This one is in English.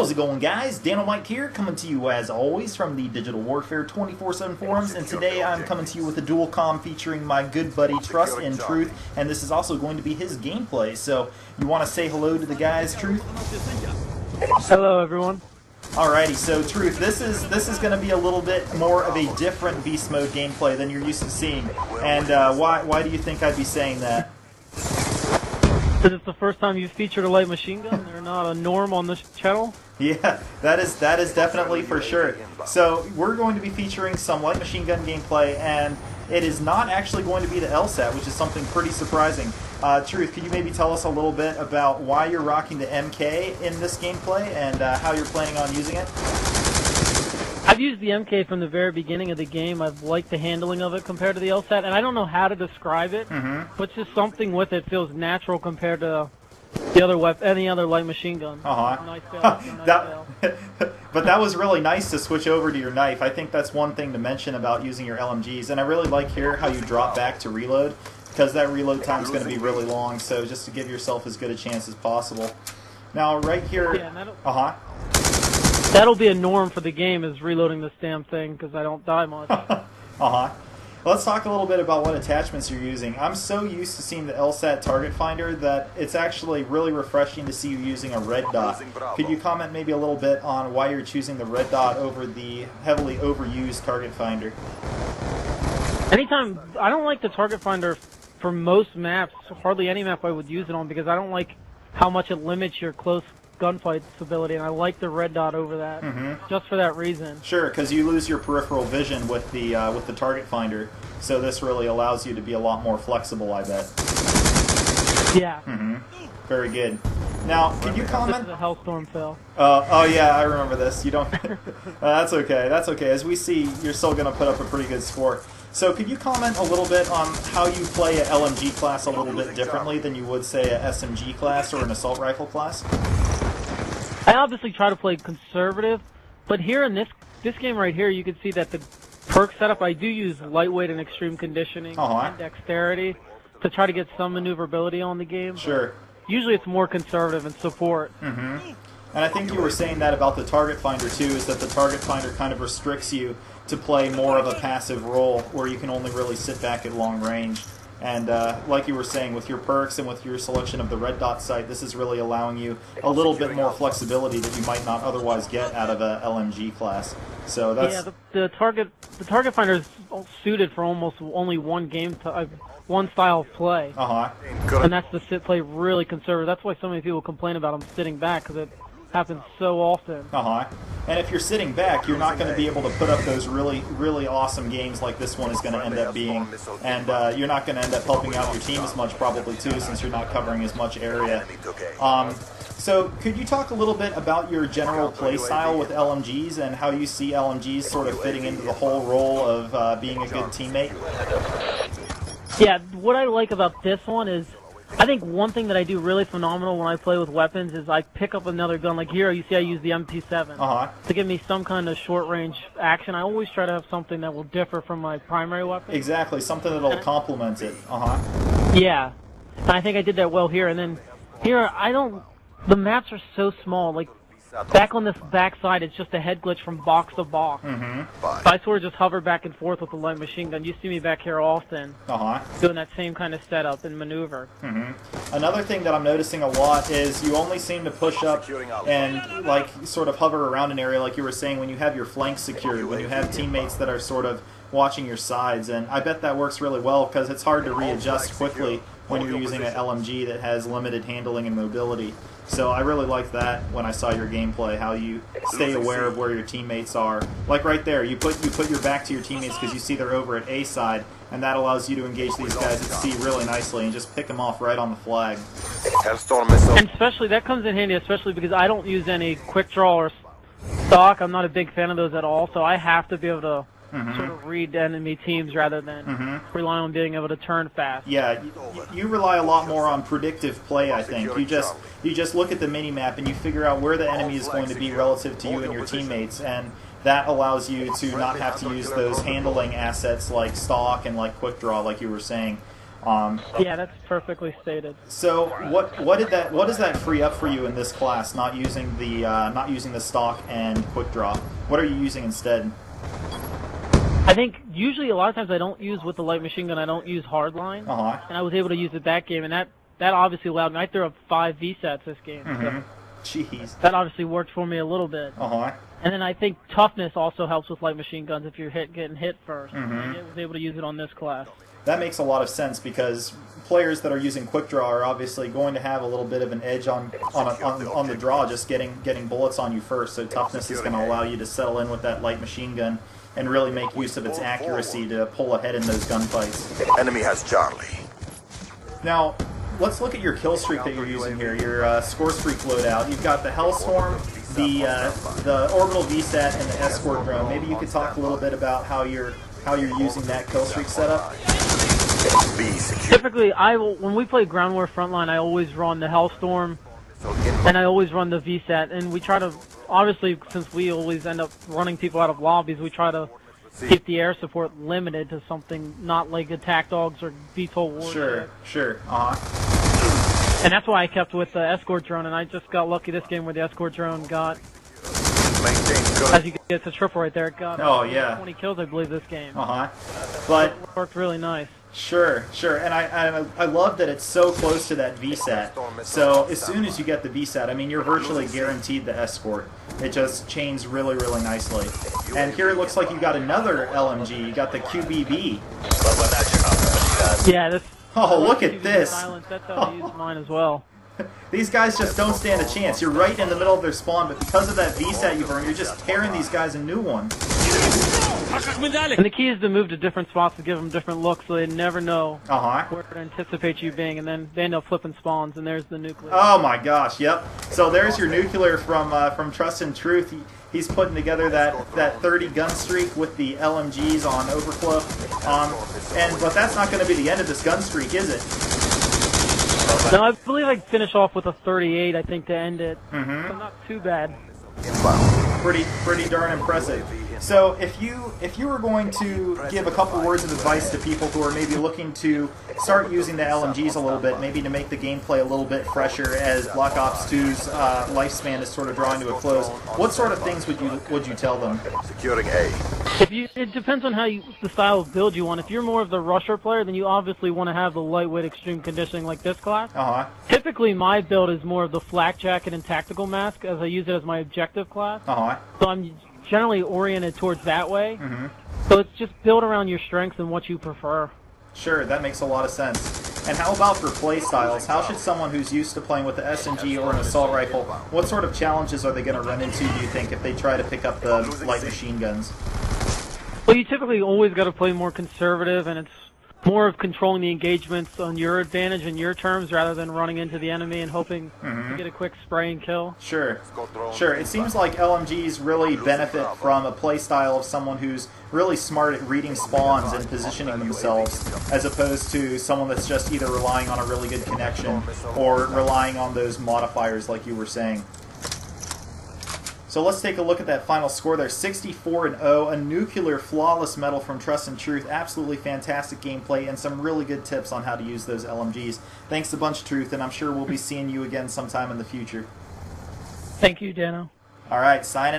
How's it going, guys? Dynamite here, coming to you as always from the Digital Warfare 24/7 forums, and today I'm coming to you with a dual comm featuring my good buddy Trust in Truth, and this is also going to be his gameplay. So, you want to say hello to the guys, Truth? Hello, everyone. Alrighty, so Truth, this is going to be a little bit more of a different beast mode gameplay than you're used to seeing, and why do you think I'd be saying that? Because it's the first time you've featured a light machine gun. They're not a norm on this channel. Yeah, that is definitely for sure. So we're going to be featuring some light machine gun gameplay, and it is not actually going to be the LSAT, which is something pretty surprising. Truth, could you maybe tell us a little bit about why you're rocking the MK in this gameplay and how you're planning on using it? I've used the MK from the very beginning of the game. I've liked the handling of it compared to the LSAT, and I don't know how to describe it, but just something with it feels natural compared to the other any other light machine gun. Nice fail. But that was really nice to switch over to your knife. I think that's one thing to mention about using your LMGs, and I really like here how you drop back to reload, because that reload time is going to be really long, so just to give yourself as good a chance as possible. Now, right here... Yeah, that'll be a norm for the game, is reloading this damn thing, because I don't die much. Let's talk a little bit about what attachments you're using. I'm so used to seeing the LSAT target finder that it's actually really refreshing to see you using a red dot. Could you comment maybe a little bit on why you're choosing the red dot over the heavily overused target finder? Anytime, I don't like the target finder for most maps. Hardly any map I would use it on, because I don't like how much it limits your close gunfight ability, and I like the red dot over that, just for that reason. Sure, because you lose your peripheral vision with the target finder, so this really allows you to be a lot more flexible, I bet. Yeah. Very good. Now, could you comment? This is a Hellstorm fail. Oh yeah, I remember this. You don't. That's okay. That's okay. As we see, you're still going to put up a pretty good score. So could you comment a little bit on how you play a LMG class a little bit differently than you would, say, a SMG class or an assault rifle class? I obviously try to play conservative, but here in this game right here, you can see that the perk setup, I do use lightweight and extreme conditioning and dexterity to try to get some maneuverability on the game. Sure. Usually it's more conservative and support. And I think you were saying that about the target finder too, is that the target finder kind of restricts you to play more of a passive role where you can only really sit back at long range. And like you were saying, with your perks and with your selection of the red dot sight, this is really allowing you a little bit more flexibility that you might not otherwise get out of a LMG class. So that's... Yeah, the target finder is suited for almost only one game one style of play. And that's to play really conservative. That's why so many people complain about them sitting back, because it happens so often. And if you're sitting back, you're not going to be able to put up those really, really awesome games like this one is going to end up being. And you're not going to end up helping out your team as much probably too, since you're not covering as much area. So could you talk a little bit about your general play style with LMGs and how you see LMGs sort of fitting into the whole role of being a good teammate? Yeah, what I like about this one is, I think one thing that I do really phenomenal when I play with weapons is I pick up another gun. Like here, you see I use the MP7 to give me some kind of short-range action. I always try to have something that will differ from my primary weapon. Exactly, something that will complement it. Yeah, and I think I did that well here. And then here, the maps are so small. Like, back on this backside, it's just a head glitch from box to box. So I sort of just hover back and forth with the light machine gun. You see me back here often, doing that same kind of setup and maneuver. Another thing that I'm noticing a lot is you only seem to push up and like sort of hover around an area, like you were saying, when you have your flanks secured, when you have teammates that are sort of watching your sides, and I bet that works really well because it's hard to readjust quickly when you're using an LMG that has limited handling and mobility. So I really liked that when I saw your gameplay, how you stay aware of where your teammates are. Like right there, you put your back to your teammates because you see they're over at A side, and that allows you to engage these guys at C really nicely and just pick them off right on the flag. And especially, that comes in handy, especially because I don't use any quick draw or stock. I'm not a big fan of those at all, so I have to be able to sort of read enemy teams rather than rely on being able to turn fast. Yeah, you rely a lot more on predictive play, I think. You just look at the mini-map and you figure out where the enemy is going to be relative to you and your teammates, and that allows you to not have to use those handling assets like stock and like quick draw, like you were saying. Yeah, that's perfectly stated. So what does that free up for you in this class? Not using the stock and quick draw. What are you using instead? I think usually a lot of times I don't use with the light machine gun. I don't use hardline, and I was able to use it that game, and that obviously allowed me. I threw up 5 VSATs this game. So Jeez. that obviously worked for me a little bit. And then I think toughness also helps with light machine guns if you're getting hit first. I was able to use it on this class. That makes a lot of sense because players that are using quick draw are obviously going to have a little bit of an edge on the draw, just getting bullets on you first. So toughness is going to allow you to settle in with that light machine gun and really make use of its accuracy to pull ahead in those gunfights. Enemy has Charlie. Now, let's look at your kill streak that you're using here, your score streak loadout. You've got the Hellstorm, the Orbital VSAT, and the Escort drone. Maybe you could talk a little bit about how you're using that kill streak setup. Typically, when we play Ground War Frontline, I always run the Hellstorm, and I always run the VSAT, and we try to, obviously, since we always end up running people out of lobbies, we try to keep the air support limited to something not like attack dogs or VTOL warship. Sure. And that's why I kept with the Escort drone, and I just got lucky this game where the Escort drone got, as you can get the triple right there, it got 20 kills, I believe, this game. But it worked really nice. Sure, and I love that it's so close to that VSAT. So as soon as you get the VSAT, I mean, you're virtually guaranteed the Escort. It just chains really, really nicely. And here it looks like you got another LMG. You got the QBB. Yeah, this. Oh, look at this! Silence. That's how I use mine as well. These guys just don't stand a chance. You're right in the middle of their spawn, but because of that VSAT you've earned, you're just tearing these guys a new one. And the key is to move to different spots to give them different looks so they never know where to anticipate you being, and then they end up flipping spawns, and there's the nuclear. Oh my gosh, yep. So there's your nuclear from Trust and Truth. He's putting together that 30 gun streak with the LMGs on Overflow. But that's not going to be the end of this gun streak, is it? No, I believe I'd finish off with a 38, I think, to end it. So not too bad. Pretty darn impressive. So if you were going to give a couple words of advice to people who are maybe looking to start using the LMGs a little bit, maybe to make the gameplay a little bit fresher as Black Ops 2's lifespan is sort of drawing to a close, what sort of things would you tell them? Securing A. It depends on the style of build you want. If you're more of the rusher player, then you obviously want to have the lightweight extreme conditioning like this class. Typically, my build is more of the flak jacket and tactical mask, as I use it as my objective class. So I'm generally oriented towards that way. So it's just build around your strengths and what you prefer. Sure, that makes a lot of sense. And how about for play styles? How should someone who's used to playing with the SMG or an assault rifle, what sort of challenges are they going to run into, do you think, if they try to pick up the light machine guns? Well, you typically always got to play more conservative, and it's more of controlling the engagements on your advantage and your terms rather than running into the enemy and hoping to get a quick spray and kill. Sure. It seems like LMGs really benefit from a play style of someone who's really smart at reading spawns and positioning themselves, as opposed to someone that's just either relying on a really good connection or relying on those modifiers like you were saying. So let's take a look at that final score there. 64-0, a nuclear flawless medal from Trust and Truth. Absolutely fantastic gameplay and some really good tips on how to use those LMGs. Thanks a bunch, Truth, and I'm sure we'll be seeing you again sometime in the future. Thank you, Dano. All right, signing